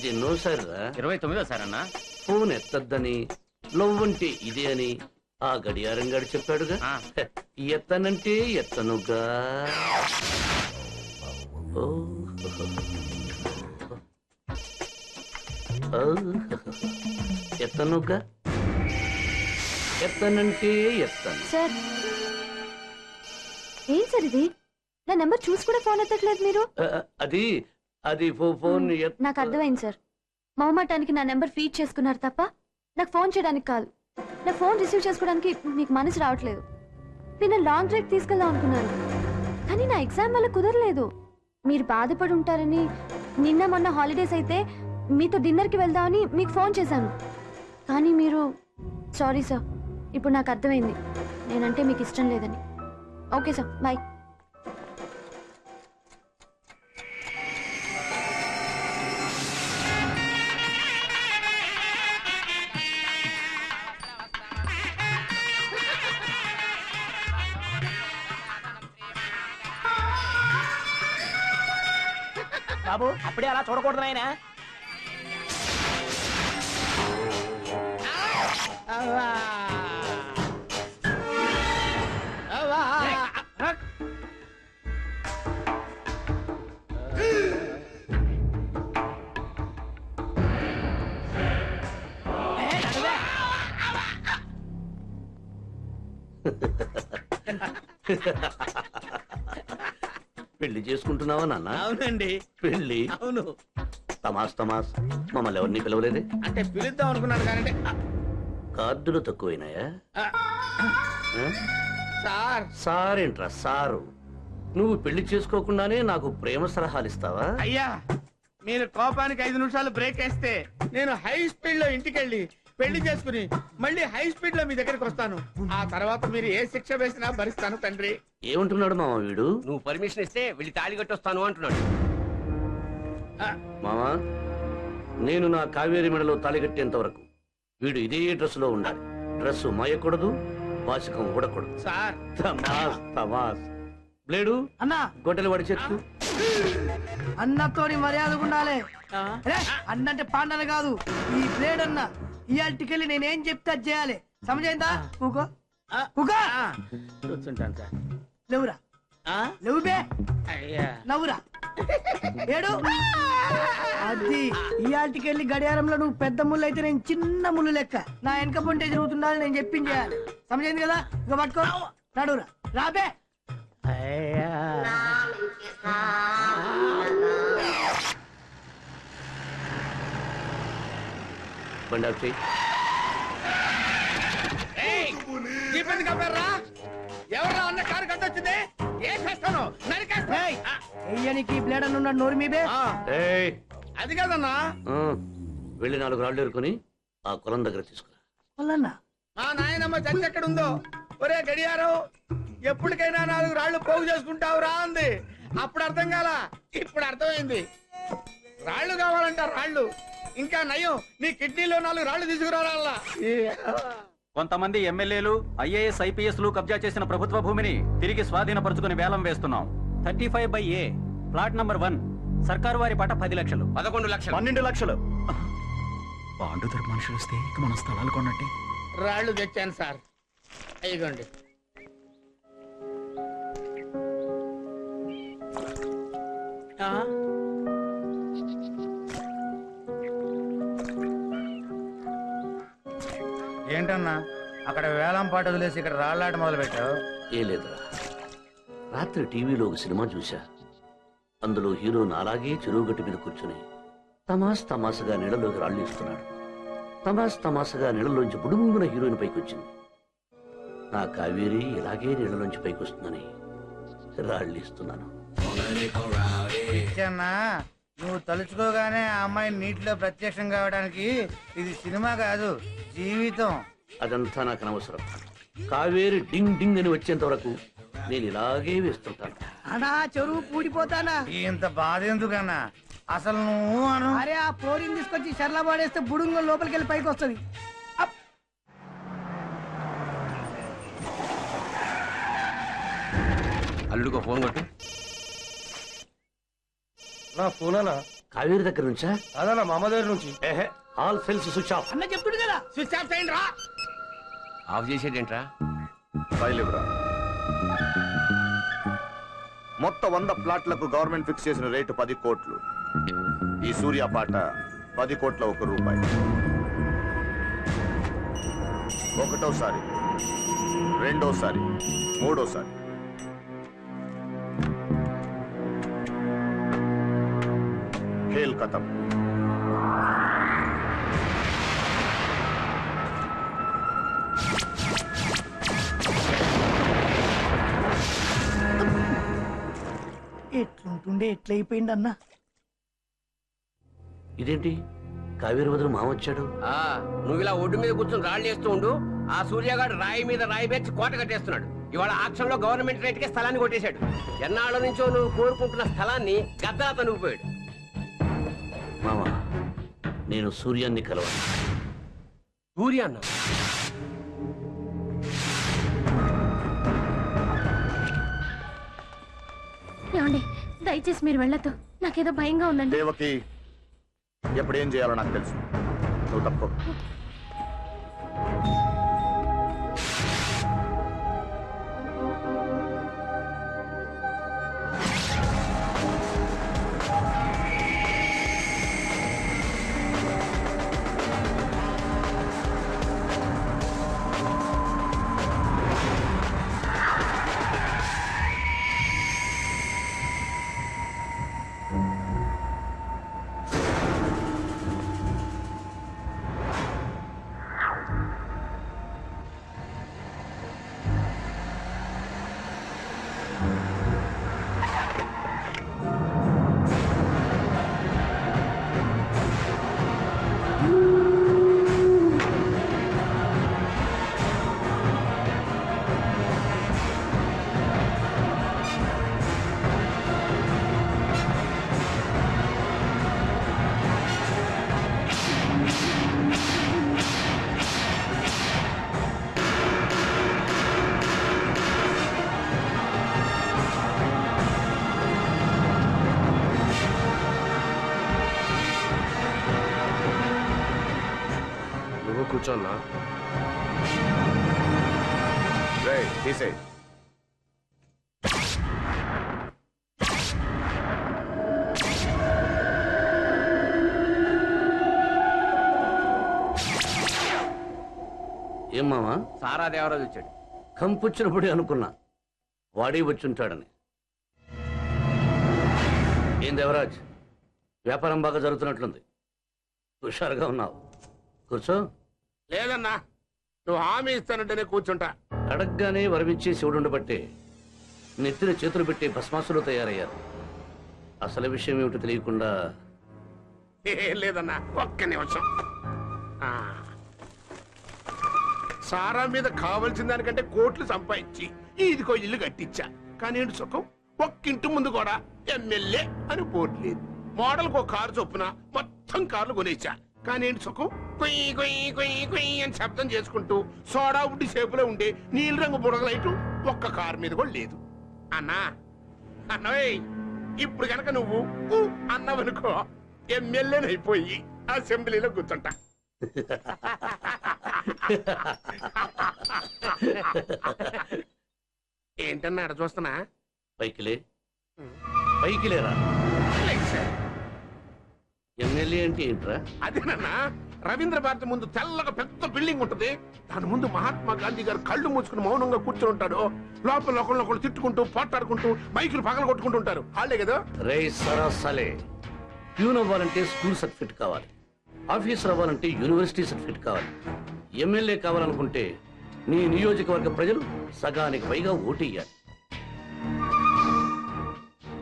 ఇది ఎన్నోసారిరా? 29సారి అన్నా. Phone ఎత్తద్దని, love అంటే ఇదే అని ఆ గడియారం గడి చెప్పాడుగా. ఎత్తనంటే ఎత్తనుగా. ఎత్తనుగా, ఎత్తనంటే ఎత్తను. సార్ ఏం సార్ ఇది? నా నెంబర్ చూసి కూడా ఫోన్ ఎత్తట్లేదు మీరు. అది అది ఫోన్ నాకు అర్థమైంది సార్. మొహమాటానికి నా నెంబర్ ఫీడ్ చేసుకున్నారు తప్ప నాకు ఫోన్ చేయడానికి కాదు. నా ఫోన్ రిసీవ్ చేసుకోవడానికి మీకు మనసు రావట్లేదు. నేను లాంగ్ డ్రైవ్ తీసుకెళ్దాం అనుకున్నాను, కానీ నా ఎగ్జామ్ వల్ల కుదరలేదు. మీరు బాధపడి ఉంటారని నిన్న మొన్న హాలిడేస్ అయితే మీతో డిన్నర్కి వెళ్దామని మీకు ఫోన్ చేశాను. కానీ మీరు సారీ సార్, ఇప్పుడు నాకు అర్థమైంది నేనంటే మీకు ఇష్టం లేదని. Okay sir, bye. బాబు అప్పుడే అలా చూడకూడదు నాయన. పెళ్లి చేసుకుంటున్నావా నాన్న? అవునండి. పెళ్లి? అవును. తమాస్ తమాస్ మమ్మల్ని ఎవరిని పిలవలేదే? అంటే పిలుద్దాం అనుకున్నాను కానీ కార్డులు తక్కువైనాయా? సార్. సారేంట్రా సారు? నువ్వు పెళ్లి చేసుకోకుండానే నాకు ప్రేమ సలహాలు ఇస్తావా? అయ్యా మీరు కోపానికి 5 నిమిషాలు బ్రేక్ వేస్తే నేను హై స్పీడ్ లో ఇంటికెళ్ళి పెళ్లి చేసుకుని మళ్ళీ హై స్పీడ్ లో మీ దగ్గరికి వస్తాను. ఆ తర్వాత మీరు ఏ శిక్ష వేసినా భరిస్తాను తండ్రి. ఏమంటున్నాడు మామ వీడు? నువ్వు పర్మిషన్ ఇస్తే వెళ్ళి తాళి కట్టొస్తాను అంటున్నాడు. మామా, నేను నా కావేరి మెడలో తాళి కట్టేంత వరకు వీడు ఇదే డ్రెస్ లో ఉండాలి. డ్రెస్ మాయకూడదు, వాచకం ఊడకూడదు. సార్. తమాస్ తమాస్. బ్లేడు అన్నా, గొడ్డలి వాడి చెక్కు. అన్నతోని మర్యాద ఉండాలి. అన్నంటే పాండన కాదు, ఈ బ్లేడ్ అన్న. ఇయాల్టికెళ్ళి నేనేం చెప్తే అది చేయాలి. సమజైందా? ఊకో ఊకో. కూర్చుంటాను సార్. లేవురా, లేవు బే. నవ్వురా, ఏడు. అది ఇయాల్టికెళ్ళి గడియారంలో నువ్వు పెద్ద ముళ్ళు అయితే నేను చిన్న ముళ్ళు లెక్క. నా వెనక పొంటే జరుగుతుండాలి, నేను చెప్పింది చేయాలి. సమజైంది కదా? ఇక పట్టుకో, నడువురా, రాబే. బండి ఎవరు అన్న కారు కట్టొచ్చింది? ఏం చేస్తాను? ఎయ్యనికి బ్లేడ్ అని ఉన్నాడు నోరు మీదే. అది కాదన్నా. వెళ్ళి 4 రాళ్ళు ఏరుకొని ఆ కులం దగ్గర తీసుకురా. మా నాయనమ్మ చచ్చి ఎక్కడుందో. ఒరే గడియారం, ఎప్పటికైనా 4 రాళ్లు పోగు చేసుకుంటావురా అంది. అప్పుడు అర్థం కాల, ఇప్పుడు అర్థమైంది. రాళ్లు కావాలంట, రాళ్లు. ఇంకా నయం, నీ కిడ్నీలో 4 రాళ్లు తీసుకురావాలా. కొంతమంది ఎమ్మెల్యేలు, ఐఏఎస్, ఐపీఎస్లు కబ్జా చేసిన ప్రభుత్వ భూమిని తిరిగి స్వాధీనపరుచుకుని వేలం వేస్తున్నాం. 35/A ప్లాట్ నంబర్ 1 సర్కారు వారి పట 10 లక్షలు. 11 లక్షలు. 12 లక్షలు. బాండు ధర మనుషులు వస్తే ఇక మన స్థలాలు కొన్నట్టే. రాళ్లు తెచ్చాను సార్, అయ్యండి. ఏంటన్నా అక్కడ వేలం పాట వదిలేసి ఇక్కడ రాళ్ళాట మొదలు పెట్టావు? ఏ లేదురా, రాత్రి టీవీలో ఒక సినిమా చూశా. అందులో హీరో నాలాగే చెరువు గట్టు మీద కూర్చుని తమాస్ తమాసగా నీళ్ళలోకి రాళ్ళు ఇస్తున్నాడు. తమాస్ తమాసగా నీళ్ళలోంచి బుడుమున హీరోయిన్ పైకి వచ్చింది. నా కావేరి ఇలాగే నీళ్ళలోంచి పైకి వస్తుందని రాళ్ళు ఇస్తున్నాను. నువ్వు తలుచుకోగానే ఆ అమ్మాయి నీటిలో ప్రత్యక్షం కావడానికి ఇది సినిమా కాదు, జీవితం. అదంతా నాకు అనవసరం. కావేరి డింగ్ డింగ్ అని వచ్చేంత వరకు నేను ఇలాగే వేస్తుంటాను. అనా చెరువు పూడిపోతానా? ఇంత బాధ ఎందుకన్నా? అసలు నువ్వు అను. అరే ఆ పోరిని తీసుకొచ్చి చర్ల పాడేస్తే బుడుంగ లోపలికి వెళ్ళి పైకి వస్తుంది. అల్లుడుకో ఫోన్ కొట్టు. నా ఫోనా? కావేరి దగ్గర నుంచా? అదన్నా మా అమ్మ దగ్గర నుంచి. ఏహే, ఆల్ సెల్స్ స్విచ్ ఆఫ్. అన్న చెప్పుడు కదా. స్విచ్ ఆఫ్ చేయండి రా. ఆఫ్ చేసేటేంట్రా? ఫైల్ ఇవ్వరా. మొత్తం 100 ప్లాట్లకు గవర్నమెంట్ ఫిక్స్ చేసిన రేటు 10 కోట్లు. ఈ సూర్య పాట 10 కోట్ల 1 రూపాయి. ఒకటోసారి, రెండోసారి, మూడోసారి. ఖేల్ ఖతం. ఎట్లుంటుండే ఎట్లయిపోయింది అన్న. ఇదేంటి కావేరి బదులు మామ వచ్చాడు? నువ్వు ఇలా ఒడ్డు మీద కూర్చొని రాళ్ళు చేస్తూ ఉండు. ఆ సూర్యగాడు రాయి మీద రాయి పెంచి కోట కట్టేస్తున్నాడు. ఇవాళ ఆక్షన్లో గవర్నమెంట్ రేట్కే స్థలాన్ని కొట్టేశాడు. ఎన్నాళ్ళ నుంచో నువ్వు కోరుకుంటున్న స్థలాన్ని గద్దలా తనుకుపోయాడు. మామ, నేను సూర్యాన్ని కలవాలి. సూర్య అన్న ఏమండి, దయచేసి మీరు వెళ్ళొద్దు. నాకేదో భయంగా ఉందండి. దేవకి, ఎప్పుడేం చేయాలో నాకు తెలుసు. నువ్వు తప్ప. కూర్చోన్నా. తీసేయ్. ఏం మామా? సారా దేవరాజు వచ్చాడు. కంపొచ్చినప్పుడే అనుకున్నా వాడే వచ్చుంటాడని. ఏం దేవరాజ్, వ్యాపారం బాగా జరుగుతున్నట్లుంది. హుషారుగా ఉన్నావు. కూర్చో. లేదన్నా, నువ్వు హామీ ఇస్తానంటేనే కూర్చుంటా. అడగ్గానే వరమిచ్చే శివుడు బట్టే నెత్తిన చేతులు పెట్టి భస్మాసులు తయారయ్యారు. అసలు విషయం ఏమిటో తెలియకుండా. ఏం లేదన్నా, ఒక్క నిమిషం. సారా మీద కావలసిన దానికంటే కోట్లు సంపాదించి ఈదికో ఇల్లు కట్టించా. కానీ ఏంటి సుఖం, ఒక్కింటి ముందు కూడా ఎమ్మెల్యే అని బోర్డు లేదు. మోడల్కి ఒక కారు చొప్పున మొత్తం కార్లు కొనేచ్చా. కానీ ఏంటి సుఖం, కొయ్యి కొయ్యి కొయ్యి కొయ్యి అని శబ్దం చేసుకుంటూ సోడా ఉడ్డి షేపులో ఉండే నీలి రంగు బుడగలైటు ఒక్క కారు మీద కూడా లేదు. అన్నా అన్నవే, ఇప్పుడు కనుక నువ్వు అన్నవనుకో, ఎమ్మెల్యేనైపోయి అసెంబ్లీలో కూర్చుంటా. ఏంటన్నా అడ చూస్తున్నా? పైకిలే, పైకిలేరా. ఎమ్మెల్యే అంటే ఏంట్రా? అదేనన్నా, రవీంద్ర భారతి ముందు తెల్లగా పెద్ద బిల్డింగ్ ఉంటుంది. దాని ముందు మహాత్మా గాంధీ గారు కళ్ళు మూసుకుని మౌనంగా కూర్చొని ఉంటాడు. లోపల ఒకళ్ళు తిట్టుకుంటూ పోట్లాడుకుంటూ మైకులు పగలు కొట్టుకుంటూ ఉంటారు. వాళ్ళే కదా. రే సరాసలే, ప్యూన్ అవ్వాలంటే స్కూల్ సర్టిఫికెట్ కావాలి, ఆఫీసర్ అవ్వాలంటే యూనివర్సిటీ సర్టిఫికెట్ కావాలి. ఎమ్మెల్యే కావాలనుకుంటే నీ నియోజకవర్గ ప్రజలు సగానికి పైగా ఓటెయ్యాలి.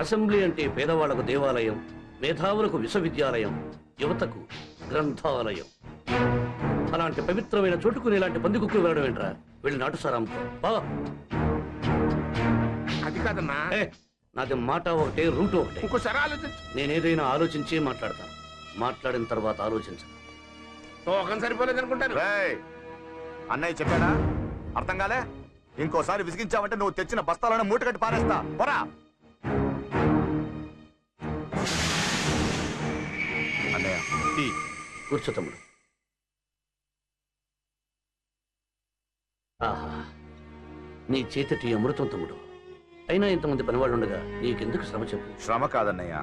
అసెంబ్లీ అంటే పేదవాళ్లకు దేవాలయం, మేధావులకు విశ్వవిద్యాలయం, యువతకు గ్రంథాలయం. అలాంటి పవిత్రమైన చోటుకు ఇలాంటి పందికుక్కులు వెళ్ళడం ఏంట్రా? వెళ్ళి నాటు సారాంతో బావా. అది కాదన్నా, నాది మాట ఒకటే, రూట్ ఒకటే. ఇంకోసారి ఆలోచించు. నేనేదైనా ఆలోచించి మాట్లాడతాను. మాట్లాడిన తర్వాత ఆలోచించను. తోకం సరిపోలేదు అనుకుంటాను. అన్నయ్య చెప్పాడా? అర్థం కాలే? ఇంకోసారి విసిగించావంటే నువ్వు తెచ్చిన బస్తాలను మూట కట్టి పారేస్తా. పోరా. కూర్చో తమ్ముడు. ఆహా, నీ చేతటి అమృతం తమ్ముడు. అయినా ఇంతమంది పనివాళ్ళు ఉండగా నీకెందుకు శ్రమ చెప్పు? శ్రమ కాదన్నయ్య,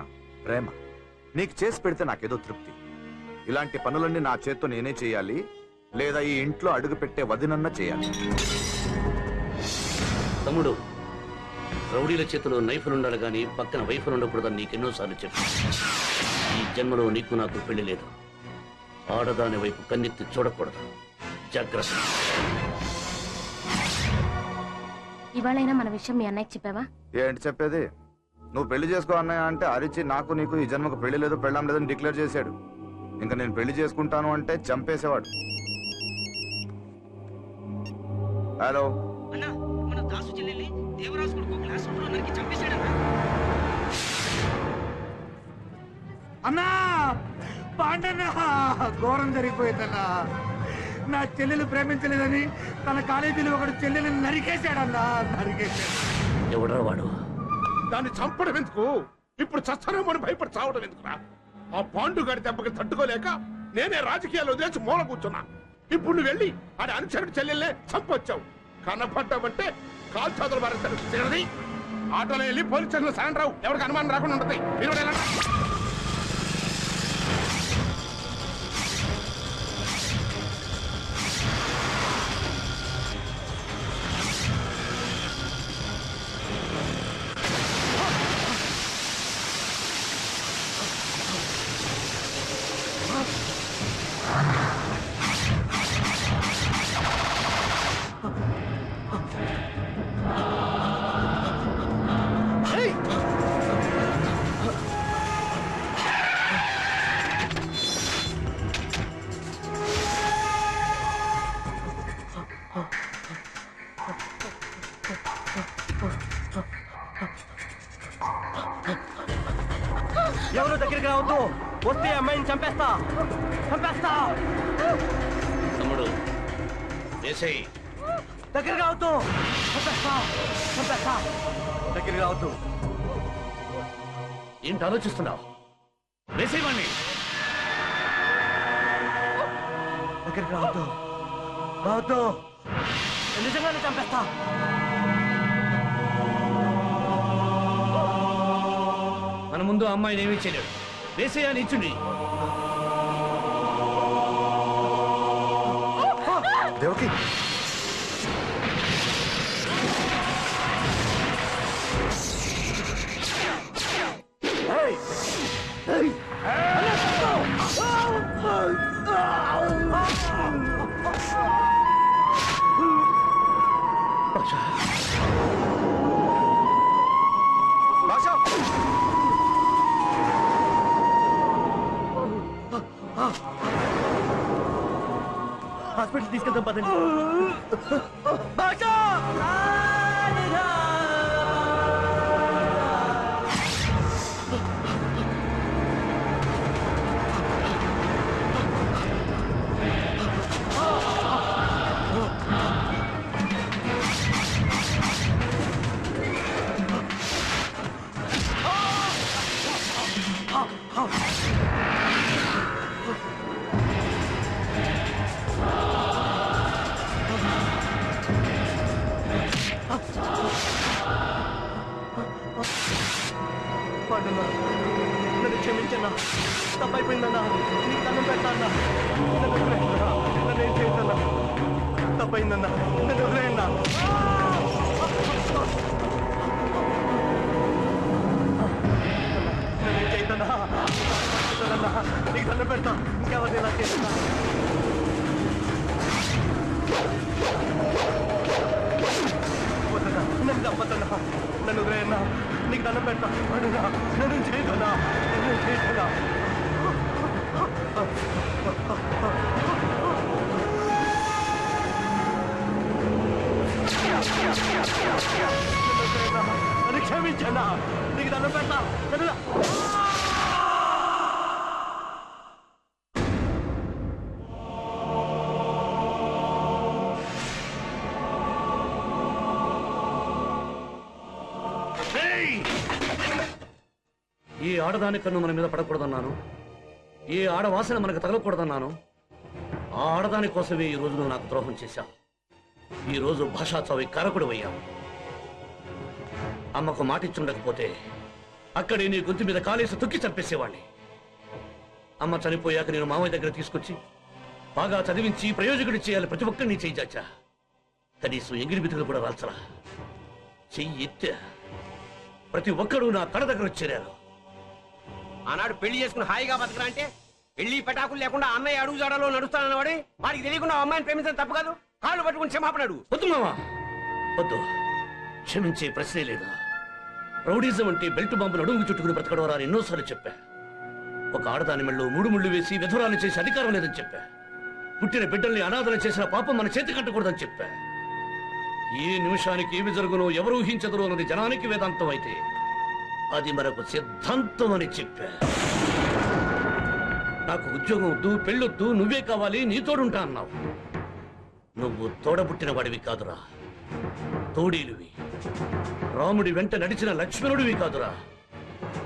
ప్రేమ. నీకు చేసి పెడితే నాకేదో తృప్తి. ఇలాంటి పనులన్నీ నా చేత్తో నేనే చేయాలి, లేదా ఈ ఇంట్లో అడుగు పెట్టే వదినన్న చేయాలి. తమ్ముడు, రౌడీల చేతిలో నైఫులుండాలి గాని పక్కన వైఫులు ఉండకూడదని నీకెన్నోసార్లు చెప్పు. ఈ జన్మలో నీకు నాకు పెళ్లి లేదు. ఆడదాని వైపు కన్నెత్తి చూడకూడదు. జాగ్రత్త. ఇవాళైనా మన విషయం మీ అన్నయ్యకి చెప్పావా? ఏంటి చెప్పేది? నువ్వు పెళ్లి చేసుకో అన్నయ్య అంటే అరిచి నాకు నీకు ఈ జన్మకు పెళ్లి లేదు పెళ్ళాం లేదని డిక్లేర్ చేశాడు. ఇంకా నేను పెళ్లి చేసుకుంటాను అంటే చంపేసేవాడు. హలో అన్నా పాండన్నా, ఘోరం జరిగిపోయిందన్నా. నా చెల్లెలు ప్రేమించలేదని తన కాలేజీలో ఒకడు చెల్లెలను నరికేశాడన్నా, నరికేశాడు. ఎవడరా వాడు? దాన్ని చంపడం ఎందుకు? ఇప్పుడు చస్తానేమని భయపడి చావడం ఎందుకురా? ఆ పాండుగాడి దెబ్బకి తట్టుకోలేక నేనే రాజకీయాల్లో వదిలేసి మూల కూర్చున్నా. ఇప్పుడు నువ్వు వెళ్ళి ఆడి అనుచరుడు చెల్లెల్నే చంపొచ్చావు. కనపడ్డావంటే కాల్ చేతులు మారేస్తారు. ఆటోలో వెళ్ళి పోలీస్ స్టేషన్ సరెండర్ రావు. ఎవరికి అనుమానం రాకుండా ఉంటుంది. మీరు ఎవరు దగ్గరికి రావద్దు. వస్తే అమ్మాయిని చంపేస్తా. తమ్ముడు వేసేయ్. దగ్గరికి రావద్దు. చంపేస్తా. దగ్గరికి రావద్దు. ఏంటి ఆలోచిస్తున్నావు? వేసేయమండి. దగ్గరికి రావద్దు. నిజంగానే చంపేస్తా. మన ముందు అమ్మాయిని ఏమీ చేయలేడు. వేసేయని ఇచ్చుండి. దేవకి హాస్పిటల్ తీసుకెళ్తాం పదండి. నన్ను క్షమించన్నా, తప్పైపోయిందన్నా. నీకు దండం పెడతాన్నా. నన్ను ఏం చేయొద్దన్నా. తప్పైందన్నా, నన్ను వదిలేయన్నా. నన్ను ఏం చేయొద్దన్నా. నీకు దండం పెడతా. ఇంకెవరిని ఇలా చేస్తున్నా. నన్ను తప్పదన్నా. నన్ను వదిలేయన్నా. నీకు దండం పెడతా. నన్ను చేయదన్నా. నన్ను క్షమించన్నా. నీకు దండం పెడతా. ఈ ఆడదాని కన్ను మన మీద పడకూడదన్నాను. ఏ ఆడవాసన మనకు తగలకూడదన్నాను ఆ ఆడదాని కోసమే ఈ రోజు నువ్వు నాకు ద్రోహం చేశావు. ఈ రోజు భాషా చావి కారకుడు అయ్యావు. అమ్మకు మాటిచ్చుండకపోతే అక్కడే నీ గొంతు మీద కాలేసి తొక్కి చంపేసేవాణ్ణి. అమ్మ చనిపోయాక నేను మామయ్య దగ్గర తీసుకొచ్చి బాగా చదివించి ప్రయోజకుడు చేయాలి. ప్రతి ఒక్కరిని చెయ్యి చాచా, కనీసం ఎగిరి బితులు కూడా రాల్చరా. చెయ్యి ఎత్తా ప్రతి ఒక్కరూ నా కడ దగ్గర వచ్చేరారు. ఆనాడు పెళ్లి చేసుకుని హాయిగా బతకరా అంటే పెళ్లి పెటాకులు లేకుండా అన్నయ్య అడుగు జాడలో నడుస్తానన్నవాడే వాడికి తెలియకుండా అమ్మాయిని ప్రేమించడం తప్పు కాదు. కాళ్ళు పట్టుకుని క్షమాపణ అడుగు. వద్దు మామా వద్దు, క్షమించే ప్రశ్నే లేదు. రౌడీజం అంటే బెల్ట్ బాంబులు అడుగు చుట్టుకుని బ్రతకడం రా ఎన్నోసార్లు చెప్పా. ఒక ఆడదాని మెళ్ళు 3 ముళ్ళు వేసి విధురాలు చేసి అధికారం లేదని చెప్పా. పుట్టిన బిడ్డల్ని అనాథన చేసిన పాపం మన చేతి కట్టకూడదని చెప్పా. ఏ నిమిషానికి ఏమి జరుగునో ఎవరు ఊహించదురో అన్నది జనానికి వేదాంతం అయితే అది మనకు సిద్ధాంతం అని చెప్పా. నాకు ఉద్యోగం వద్దు, పెళ్ళొద్దు, నువ్వే కావాలి, నీ తోడుంటా అన్నావు. నువ్వు తోడబుట్టిన వాడివి కాదురా, తోడీలువి. రాముడి వెంట నడిచిన లక్ష్మణుడివి కాదురా,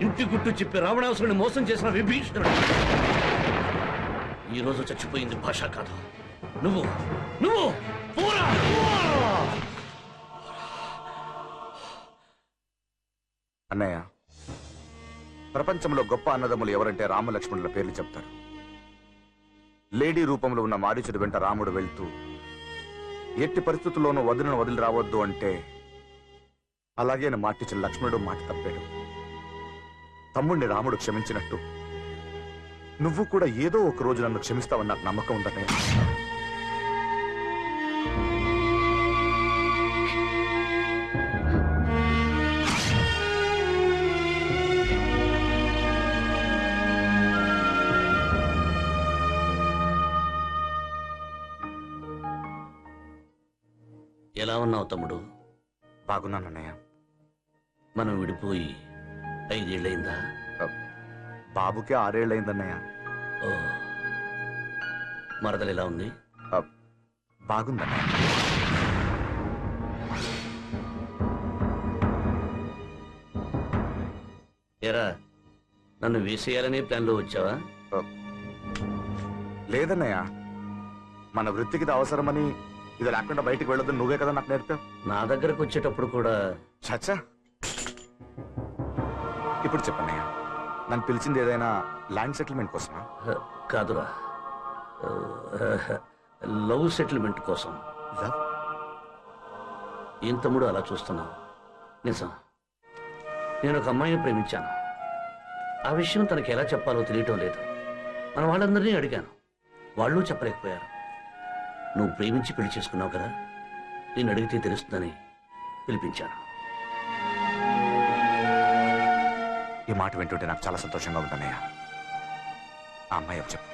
ఇంటి గుట్టు చెప్పి రావణాసురుని మోసం చేసిన విభీషణుడు. ఈ రోజు చచ్చిపోయింది భాష కాదు, నువ్వు నువ్వు పోరా. అన్నయ్య, ప్రపంచంలో గొప్ప అన్నదమ్ములు ఎవరంటే రామలక్ష్మణుల పేర్లు చెప్తారు. లేడీ రూపంలో ఉన్న మారీచుడి వెంట రాముడు వెళ్తూ ఎట్టి పరిస్థితుల్లోనూ వదిలిన వదిలి రావద్దు అంటే అలాగే మాటిచ్చిన లక్ష్మణుడు మాట తప్పాడు. తమ్ముడిని రాముడు క్షమించినట్టు నువ్వు కూడా ఏదో ఒక రోజు నన్ను క్షమిస్తావని నాకు నమ్మకం ఉందన్నయ్య. ఎలా ఉన్నావు తమ్ముడు? బాగున్నానన్నయ్య. మనం విడిపోయి 5 ఏళ్ళయిందా? బాబుకే 6 ఏళ్ళయిందన్నయ్య. ఓ, మరదలు ఎలా ఉంది? బాగుందన్నయ్య. ఎరా, నన్ను వేసేయాలనే ప్లాన్లో వచ్చావా? లేదన్నయ్య, మన వృత్తికి ఇది అవసరమని ఇది లేకుండా బయటికి వెళ్ళొద్దు నువ్వే కదా నాకు నేర్పావు. నా దగ్గరకు వచ్చేటప్పుడు కూడా చచ్చా. ఇప్పుడు చెప్పన్నయ్య, నన్ను పిలిచింది ఏదైనా ల్యాండ్ సెటిల్మెంట్ కోసమా? కాదురా, లవ్ సెటిల్మెంట్ కోసం. లవ్? ఏం తమ్ముడు అలా చూస్తున్నావు? నిజం, నేను ఒక అమ్మాయిని ప్రేమించాను. ఆ విషయం తనకి ఎలా చెప్పాలో తెలియటం లేదు. మన వాళ్ళందరినీ అడిగాను, వాళ్ళు చెప్పలేకపోయారు. నువ్వు ప్రేమించి పెళ్లి చేసుకున్నావు కదా, నేను అడిగితే తెలుస్తుందని పిలిపించాను. ఈ మాట వింటుంటే నాకు చాలా సంతోషంగా ఉందన్నయ్య. ఆ అమ్మాయి చెప్పు.